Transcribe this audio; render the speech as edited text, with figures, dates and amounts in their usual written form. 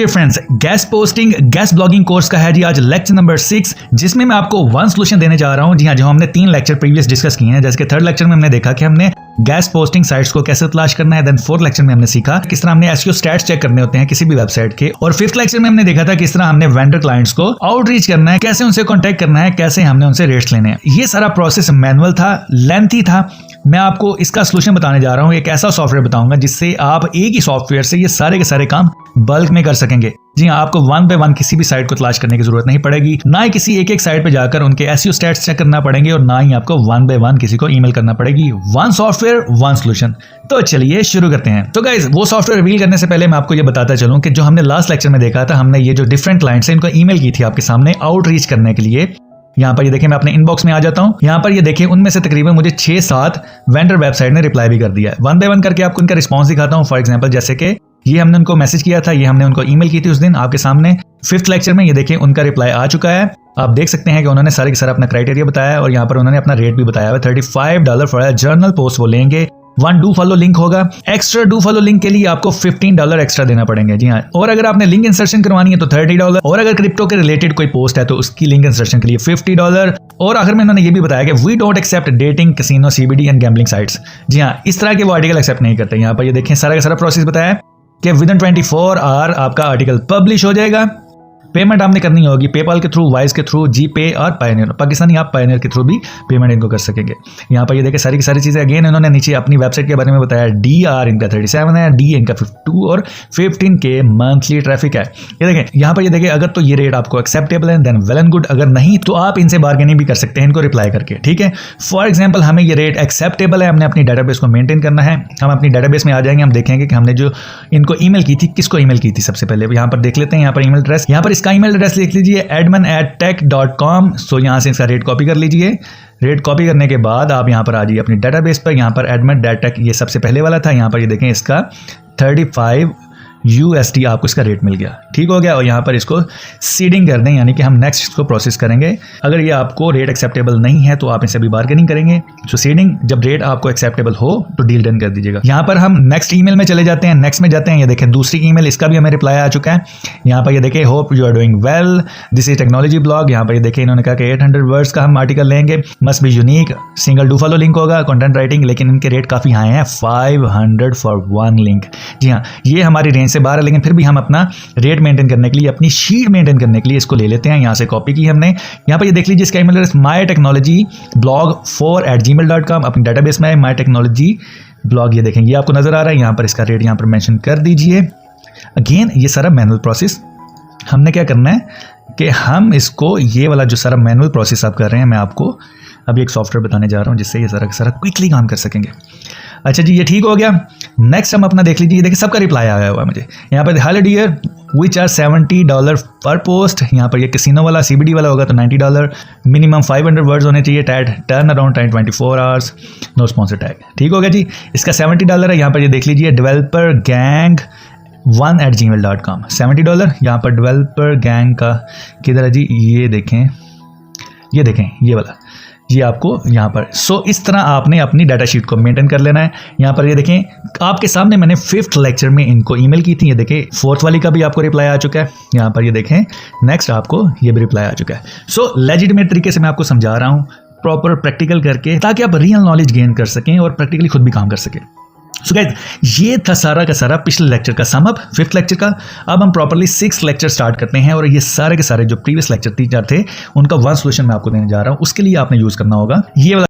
Friends, guest posting guest blogging course का है जी आज लेक्चर नंबर 6, जिसमें मैं आपको वन सोल्यूशन देने जा रहा हूं। जी हाँ, जो हमने 3 लेक्चर प्रीवियस डिस्कस किए हैं। जैसे कि थर्ड लेक्चर में हमने देखा कि हमने गेस्ट पोस्टिंग साइट्स को कैसे तलाश करना है। देन फोर्थ लेक्चर में हमने सीखा किस तरह हमने एसईओ स्टैट्स चेक करने होते हैं किसी भी वेबसाइट के। और फिफ्थ लेक्चर में हमने देखा था किस तरह हमने वेंडर क्लाइंट्स को आउटरीच करना है, कैसे उनसे कॉन्टैक्ट करना है, कैसे हमने उनसे रेट्स लेने हैं। ये सारा प्रोसेस मैनुअल था, लेंथी था। मैं आपको इसका सोल्यूशन बताने जा रहा हूँ। एक ऐसा सॉफ्टवेयर बताऊंगा जिससे आप एक ही सॉफ्टवेयर से ये सारे के सारे काम बल्क में कर सकेंगे। जी हाँ, आपको वन बाय वन किसी भी साइट को तलाश करने की जरूरत नहीं पड़ेगी, ना ही किसी एक साइट पे जाकर उनके एसईओ स्टैट्स चेक करना पड़ेंगे, और ना ही आपको वन बाय वन किसी को ईमेल करना पड़ेगी। One software one solution. तो चलिए शुरू करते हैं। तो गाइस, वो सॉफ्टवेयर रिवील करने से पहले मैं आपको ये बताता चलूं कि जो हमने लास्ट लेक्चर में देखा था, हमने ये जो डिफरेंट क्लाइंट्स हैं इनको ईमेल की थी आपके सामने आउटरीच करने के लिए। यहाँ पर ये देखिए, मैं अपने इनबॉक्स में आ जाता हूँ। यहाँ पर ये देखिए, उनमें से तकरीबन मुझे 6-7 वेंडर वेबसाइट ने रिप्लाई भी कर दिया है। वन बाय वन करके आपको इनका रिस्पॉन्स दिखाता हूँ। फॉर एग्जांपल, जैसे कि ये हमने उनको मैसेज किया था, ये हमने उनको ईमेल की थी उस दिन आपके सामने। फिफ्थ लेक्चर में ये देखिए उनका रिप्लाई आ चुका है। आप देख सकते हैं कि उन्होंने सारे के सारा अपना क्राइटेरिया बताया है, और यहाँ पर उन्होंने अपना रेट भी बताया है। $35 फॉर अ जर्नल पोस्ट वो लेंगे। 1 डू फॉलो लिंक होगा। एक्स्ट्रा डू फॉलो लिंक के लिए आपको $15 एक्स्ट्रा देना पड़ेंगे। जी हाँ, और अगर आपने लिंक इंसर्शन करवानी है तो $30, और अगर क्रिप्टो के रिलेटेड कोई पोस्ट है तो उसकी लिंक इंसर्शन के लिए $50। और आखिर में उन्होंने ये भी बताया कि we don't accept dating, casino, CBD and gambling sites. जी हाँ, इस तरह के वो आर्टिकल एक्सेप्ट नहीं करते। यहाँ पर ये देखें, सारा का सारा प्रोसेस बताया है कि विदिन 24 आवर आपका आर्टिकल पब्लिश हो जाएगा। पेमेंट आपने करनी होगी पेपाल के थ्रू, वाइज के थ्रू, जीपे और पायनियर। पाकिस्तानी आप पायनियर के थ्रू भी पेमेंट इनको कर सकेंगे। यहाँ पर ये देखिए सारी की सारी चीज़ें। अगेन इन्होंने नीचे अपनी वेबसाइट के बारे में बताया। DR इनका 37 है, D इनका 52 और 15K मंथली ट्रैफिक है। ये देखें, यहाँ पर ये देखिए, अगर तो ये रेट आपको एक्सेप्टेबल है देन वेल एंड गुड, अगर नहीं तो आप इनसे बार्गेनिंग भी कर सकते हैं इनको रिप्लाई करके। ठीक है, फॉर एग्जाम्पल हमें ये रेट एक्सेप्टेबल है, हमने अपनी डाटाबेस को मेंटेन करना है। हम अपनी डाटाबेस में आ जाएंगे, हम देखेंगे कि हमने जो इनको ईमेल की थी, किसको ईमेल की थी सबसे पहले। यहाँ पर देख लेते हैं, यहाँ पर ईमेल एड्रेस, यहाँ पर इसका ईमेल एड्रेस लिख लीजिए admin@tech.com। सो यहाँ से इसका रेट कॉपी कर लीजिए। रेट कॉपी करने के बाद आप यहाँ पर आ जाइए अपनी डाटाबेस पर। यहाँ पर admin.tech ये सबसे पहले वाला था। यहाँ पर ये देखें, इसका 35 USD आपको इसका रेट मिल गया। ठीक हो गया। और यहाँ पर इसको सीडिंग कर दें, यानी कि हम नेक्स्ट इसको प्रोसेस करेंगे। अगर ये आपको रेट एक्सेप्टेबल नहीं है तो आप इनसे भी बार्गेनिंग करेंगे। सो सीडिंग, जब रेट आपको एक्सेप्टेबल हो तो डील डन कर दीजिएगा। यहाँ पर हम नेक्स्ट ईमेल में चले जाते हैं। नेक्स्ट में जाते हैं, ये देखें दूसरी ईमेल, इसका भी हमें रिप्लाई आ चुका है। यहाँ पर ये देखें, hope you are doing well, this is technology blog. यहाँ पर ये देखें, इन्होंने कहा कि 800 वर्ड्स का हम आर्टिकल लेंगे, must be unique, single do follow link होगा, कंटेंट राइटिंग। लेकिन इनके रेट काफ़ी हाई हैं, 500 फॉर 1 लिंक। जी हाँ, ये हमारी रेंज से बाहर है, लेकिन फिर भी हम अपना रेट मेंटेन करने के लिए, अपनी शीट मेंटेन करने के लिए इसको ले लेते हैं। यहाँ से कॉपी की हमने। यहाँ पर ये देख लीजिए, इसका ईमेल एड्रेस mytechnologyblog4@gmail.com। अपनी डाटाबेस में माई टेक्नोलॉजी ब्लॉग, ये देखेंगे, ये आपको नजर आ रहा है। यहाँ पर इसका रेट यहाँ पर मेंशन कर दीजिए। अगेन ये सारा मैनुअल प्रोसेस। हमने क्या करना है कि हम इसको, ये वाला जो सारा मैनुअल प्रोसेस आप कर रहे हैं, मैं आपको अभी एक सॉफ्टवेयर बताने जा रहा हूँ जिससे ये सारा क्विकली काम कर सकेंगे। अच्छा जी, ये ठीक हो गया। नेक्स्ट हम अपना देख लीजिए, ये देखिए सबका रिप्लाई आया हुआ है मुझे। यहाँ पर हेलो डियर, वी चार्ज $70 पर पोस्ट। यहाँ पर ये कैसीनो वाला, CBD वाला होगा तो $90। मिनिमम 500 वर्ड्स होने चाहिए। Turn around time 24 hours, no sponsor tag. ठीक हो गया जी, इसका $70 है। यहाँ पर ये देख लीजिए, डेवलपर गैंग 1@gmail.com, $70। यहाँ पर डेवलपर गैंग का किधर है जी, ये देखें, ये देखें, ये वाला, ये आपको यहाँ पर। सो इस तरह आपने अपनी डाटा शीट को मेंटेन कर लेना है। यहाँ पर ये देखें, आपके सामने मैंने 5th लेक्चर में इनको ईमेल की थी। ये देखें, 4th वाली का भी आपको रिप्लाई आ चुका है। यहाँ पर ये देखें, नेक्स्ट आपको ये भी रिप्लाई आ चुका है। सो लेजिटिमेट तरीके से मैं आपको समझा रहा हूँ, प्रॉपर प्रैक्टिकल करके, ताकि आप रियल नॉलेज गेन कर सकें और प्रैक्टिकली खुद भी काम कर सकें। सो गाइस, ये था सारा का सारा पिछले लेक्चर का सम अप, 5th लेक्चर का। अब हम प्रॉपर्ली 6th लेक्चर स्टार्ट करते हैं, और ये सारे के सारे जो प्रीवियस लेक्चर 3-4 थे उनका वन सोल्यूशन मैं आपको देने जा रहा हूँ। उसके लिए आपने यूज करना होगा ये वाला